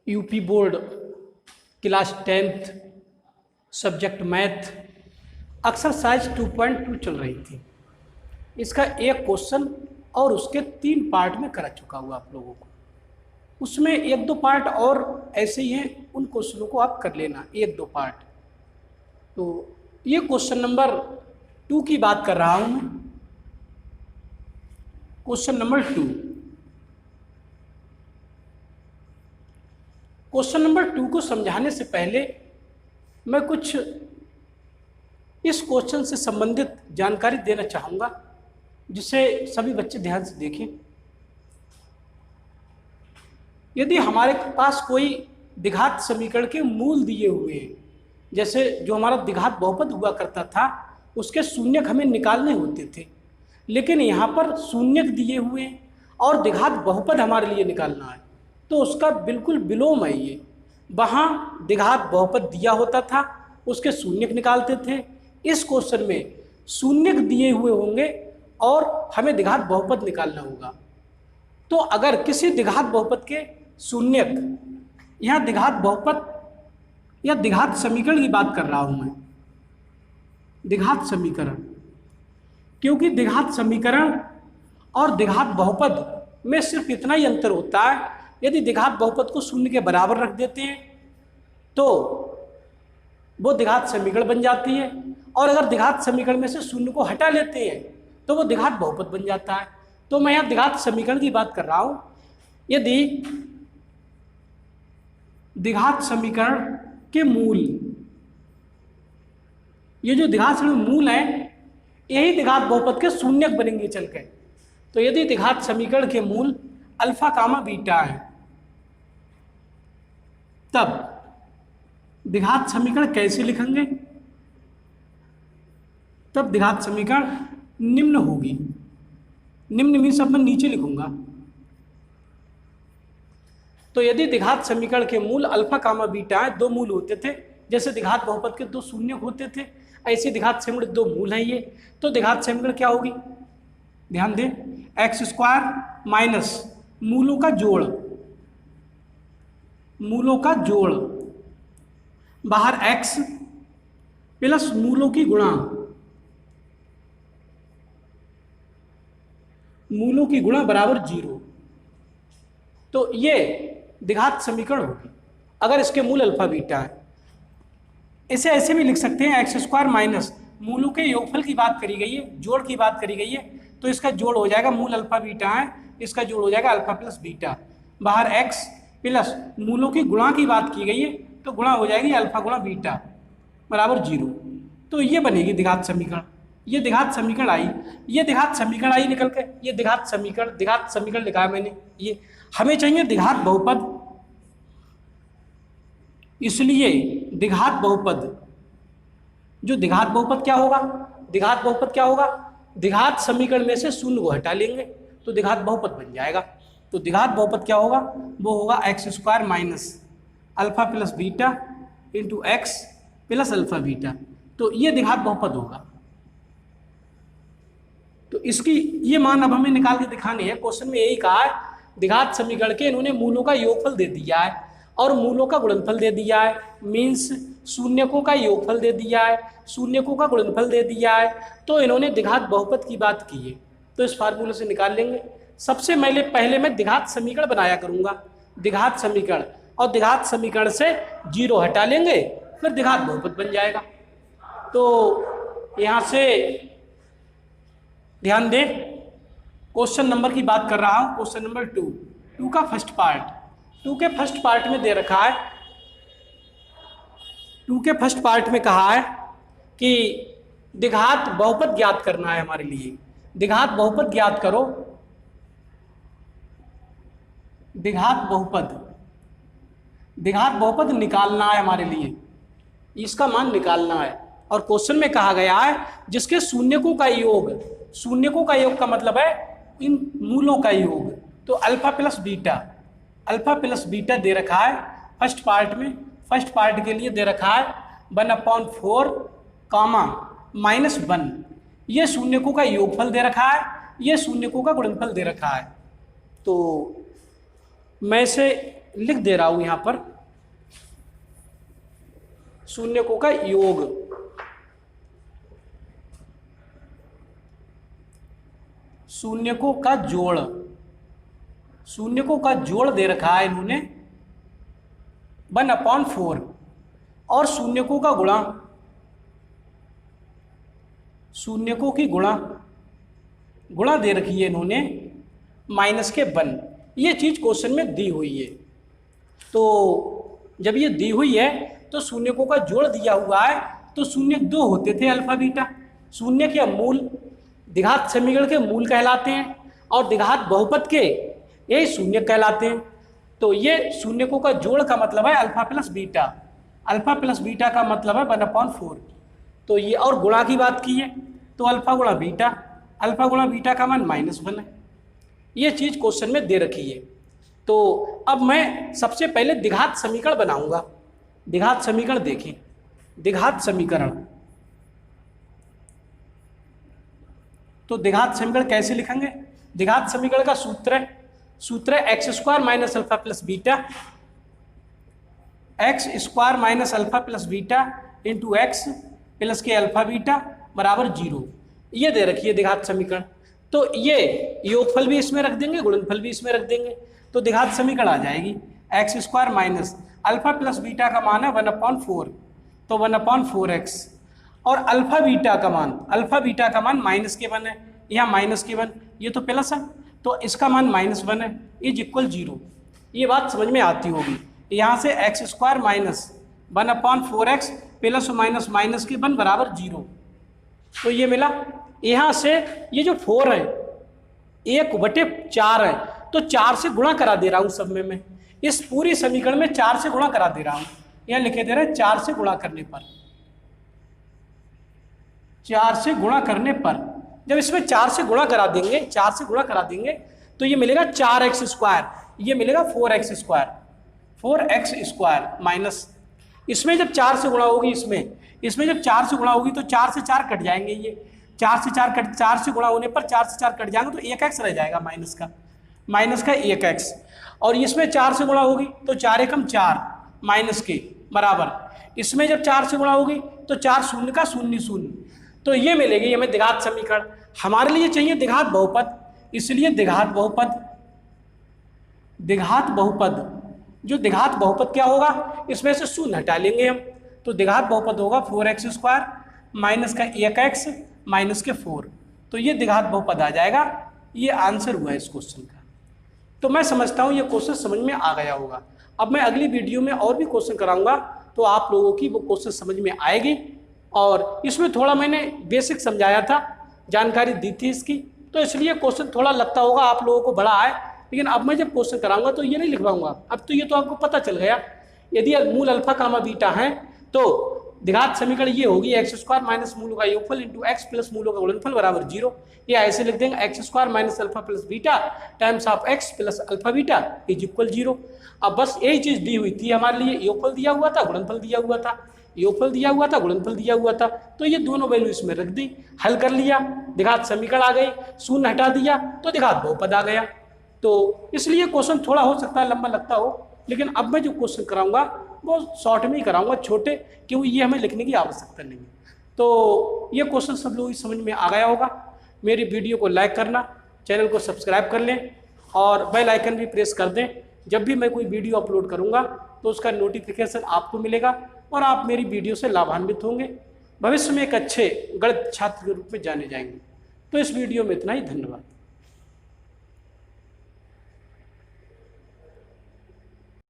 UP board class 10th subject math exercise 2.2 चल रही थी। इसका एक क्वेश्चन और उसके 3 पार्ट में करा चुका हुआ आप लोगों को। उसमें 1-2 पार्ट और ऐसे ही हैं, उन क्वेश्चनों को आप कर लेना 1-2 पार्ट। तो ये क्वेश्चन नंबर 2 की बात कर रहा हूँ मैं। Question number 2। क्वेश्चन नंबर 2 को समझाने से पहले मैं कुछ इस क्वेश्चन से संबंधित जानकारी देना चाहूँगा, जिसे सभी बच्चे ध्यान से देखें। यदि हमारे पास कोई द्विघात समीकरण के मूल दिए हुए हैं, जैसे जो हमारा द्विघात बहुपद हुआ करता था उसके शून्यक हमें निकालने होते थे, लेकिन यहाँ पर शून्यक दिए हुए हैं और द्विघात बहुपद हमारे लिए निकालना है, तो उसका बिल्कुल विलोम है ये। वहाँ द्विघात बहुपद दिया होता था, उसके शून्यक निकालते थे। इस क्वेश्चन में शून्यक दिए हुए होंगे और हमें द्विघात बहुपद निकालना होगा। तो अगर किसी द्विघात बहुपद के शून्यक, यहाँ द्विघात बहुपद या द्विघात समीकरण की बात कर रहा हूँ मैं, द्विघात समीकरण, क्योंकि द्विघात समीकरण और द्विघात बहुपद में सिर्फ इतना ही अंतर होता है, यदि द्विघात बहुपद को शून्य के बराबर रख देते हैं तो वो द्विघात समीकरण बन जाती है, और अगर द्विघात समीकरण में से शून्य को हटा लेते हैं तो वो द्विघात बहुपद बन जाता है। तो मैं यहाँ द्विघात समीकरण की बात कर रहा हूँ। यदि द्विघात समीकरण के मूल, ये जो द्विघात समीकरण मूल है यही द्विघात बहुपद के शून्यक बनेंगे चल के। तो यदि द्विघात समीकरण के मूल अल्फा कामा बीटा है, तब द्विघात समीकरण कैसे लिखेंगे? तब द्विघात समीकरण निम्न होगी। निम्न मीन्स अब मैं नीचे लिखूंगा। तो यदि द्विघात समीकरण के मूल अल्फा कामा बीटा है, 2 मूल होते थे, जैसे द्विघात बहुपद के 2 शून्य होते थे, ऐसे द्विघात समीकरण 2 मूल है ये। तो द्विघात समीकरण क्या होगी? ध्यान दें, x² माइनस मूलों का जोड़, मूलों का जोड़, बाहर x प्लस मूलों की गुणा, मूलों की गुणा बराबर 0। तो ये द्विघात समीकरण होगी अगर इसके मूल अल्फा बीटा है। इसे ऐसे भी लिख सकते हैं, x² माइनस मूलों के योगफल की बात करी गई है, जोड़ की बात करी गई है, तो इसका जोड़ हो जाएगा, मूल अल्फा बीटा है, इसका जोड़ हो जाएगा अल्फा प्लस बीटा, बाहर x प्लस मूलों की गुणा की बात की गई है, तो गुणा हो जाएगी अल्फा गुणा बीटा बराबर 0। तो ये बनेगी द्विघात समीकरण। ये द्विघात समीकरण आई, ये द्विघात समीकरण आई निकल के, ये द्विघात समीकरण लिखा है मैंने। ये हमें चाहिए द्विघात बहुपद, इसलिए द्विघात बहुपद, जो द्विघात बहुपद क्या होगा? द्विघात बहुपद क्या होगा? द्विघात समीकरण में से शून्य को हटा लेंगे तो द्विघात बहुपद बन जाएगा। तो द्विघात बहुपद क्या होगा? वो होगा x² minus alpha plus beta into x plus alpha beta. तो ये द्विघात बहुपद होगा। तो इसकी ये मान अब हमें निकाल के दिखानी है। क्वेश्चन में यही कहा है, द्विघात समीकरण के इन्होंने मूलों का योगफल दे दिया है और मूलों का गुणनफल दे दिया है, मीन्स शून्यकों का योगफल दे दिया है, शून्यकों का गुणनफल दे दिया है, तो इन्होंने द्विघात बहुपद की बात की है। तो इस फार्मूले से निकाल लेंगे। सबसे पहले मैं द्विघात समीकरण बनाया करूंगा, द्विघात समीकरण, और द्विघात समीकरण से 0 हटा लेंगे, फिर द्विघात बहुपद बन जाएगा। तो यहाँ से ध्यान दें, क्वेश्चन नंबर की बात कर रहा हूँ, क्वेश्चन नंबर 2 का फर्स्ट पार्ट। 2 के फर्स्ट पार्ट में दे रखा है, 2 के फर्स्ट पार्ट में कहा है कि द्विघात बहुपद ज्ञात करना है हमारे लिए। द्विघात बहुपद ज्ञात करो, द्विघात बहुपद निकालना है हमारे लिए, इसका मान निकालना है। और क्वेश्चन में कहा गया है जिसके शून्यकों का योग, शून्यकों का योग का मतलब है इन मूलों का योग, तो अल्फा प्लस बीटा दे रखा है फर्स्ट पार्ट में। फर्स्ट पार्ट के लिए दे रखा है 1/4 कामा -1, ये शून्यकों का योगफल दे रखा है, ये शून्यकों का गुणनफल दे रखा है। तो मैं इसे लिख दे रहा हूं यहां पर, शून्यकों का योग, शून्यकों का जोड़, शून्यकों का जोड़ दे रखा है इन्होंने 1/4 और शून्यकों का गुणा, शून्यकों की गुणा दे रखी है इन्होंने -1। ये चीज क्वेश्चन में दी हुई है। तो जब ये दी हुई है तो शून्यकों का जोड़ दिया हुआ है, तो शून्य 2 होते थे अल्फा बीटा। शून्य के मूल द्विघात समीकरण के मूल कहलाते हैं और द्विघात बहुपद के यही शून्य कहलाते हैं। तो ये शून्यकों का जोड़ का मतलब है alpha plus beta, alpha plus beta का मतलब है 1/4। तो ये और गुणा की बात की है तो अल्फा गुणा बीटा, अल्फा गुणा बीटा का मान -1 है। ये चीज क्वेश्चन में दे रखी है। तो अब मैं सबसे पहले द्विघात समीकरण बनाऊंगा। द्विघात समीकरण देखें, द्विघात समीकरण, तो द्विघात समीकरण कैसे लिखेंगे? द्विघात समीकरण का सूत्र है x² - alpha plus beta, x² - alpha plus beta into x plus के अल्फा बीटा बराबर 0। ये दे रखी है द्विघात समीकरण। तो ये योगफल भी इसमें रख देंगे, गुणनफल भी इसमें रख देंगे, तो द्विघात समीकरण आ जाएगी x² - अल्फा प्लस बीटा का मान है 1/4, तो 1/4x और अल्फा बीटा का मान -1 है, यहाँ -1, ये तो प्लस है तो इसका मान -1 है, इज इक्वल 0। ये बात समझ में आती होगी। यहाँ से x² - 1/4x प्लस माइनस -1 बराबर 0, तो ये मिला। यहाँ से ये जो 4 है 1/4 है, तो 4 से गुणा करा दे रहा हूँ सब में मैं, इस पूरी समीकरण में 4 से गुणा करा दे रहा हूँ। यहाँ लिखे दे रहे हैं 4 से गुणा करने पर, 4 से गुणा करने पर जब इसमें 4 से गुणा करा देंगे, 4 से गुणा करा देंगे तो ये मिलेगा 4x², ये मिलेगा 4x² माइनस, इसमें जब 4 से गुणा होगी, इसमें जब 4 से गुणा होगी तो 4 से 4 कट जाएंगे, ये 4 से 4 गुणा होने पर 4 से 4 कट जाएंगे तो 1x रह जाएगा माइनस का 1x, और इसमें 4 से गुणा होगी तो 4 एकम 4 माइनस के बराबर, इसमें जब 4 से गुणा होगी तो 4 शून्य का 0 0, तो ये मिलेगी हमें द्विघात समीकरण। हमारे लिए चाहिए द्विघात बहुपद, इसलिए द्विघात बहुपद जो द्विघात बहुपद क्या होगा, इसमें से 0 हटा लेंगे हम, तो द्विघात बहुपद होगा 4x² माइनस का 1x माइनस के 4, तो ये द्विघात बहुपद आ जाएगा। ये आंसर हुआ है इस क्वेश्चन का। तो मैं समझता हूँ ये क्वेश्चन समझ में आ गया होगा। अब मैं अगली वीडियो में और भी क्वेश्चन कराऊंगा तो आप लोगों की वो क्वेश्चन समझ में आएगी, और इसमें थोड़ा मैंने बेसिक समझाया था, जानकारी दी थी इसकी, तो इसलिए क्वेश्चन थोड़ा लगता होगा आप लोगों को बड़ा है, लेकिन अब मैं जब क्वेश्चन कराऊंगा तो ये नहीं लिखवाऊंगा। अब तो ये तो आपको पता चल गया, यदि मूल अल्फा कामा बीटा है तो द्विघात समीकरण ये होगी x² माइनस मूलों का योगफल इंटू x प्लस मूलों का गुणनफल बराबर 0। ये ऐसे लिख देंगे x² minus alpha plus beta times of x plus alpha beta is equal 0। अब बस यही चीज दी हुई थी हमारे लिए, योगफल दिया हुआ था, गुणनफल दिया हुआ था, योगफल दिया हुआ था, गुणनफल दिया हुआ था, तो ये दोनों वैल्यू इसमें रख दी, हल कर लिया, द्विघात समीकरण आ गई, 0 हटा दिया तो द्विघात बहुपद आ गया। तो इसलिए क्वेश्चन थोड़ा हो सकता है लंबा लगता हो, लेकिन अब मैं जो क्वेश्चन कराऊंगा वो शॉर्ट में ही कराऊंगा, छोटे, क्योंकि ये हमें लिखने की आवश्यकता नहीं है। तो ये क्वेश्चन सब लोग समझ में आ गया होगा। मेरी वीडियो को लाइक करना, चैनल को सब्सक्राइब कर लें और बेल आइकन भी प्रेस कर दें। जब भी मैं कोई वीडियो अपलोड करूंगा तो उसका नोटिफिकेशन आपको मिलेगा और आप मेरी वीडियो से लाभान्वित होंगे, भविष्य में एक अच्छे गणित छात्र के रूप में जाने जाएंगे। तो इस वीडियो में इतना ही, धन्यवाद।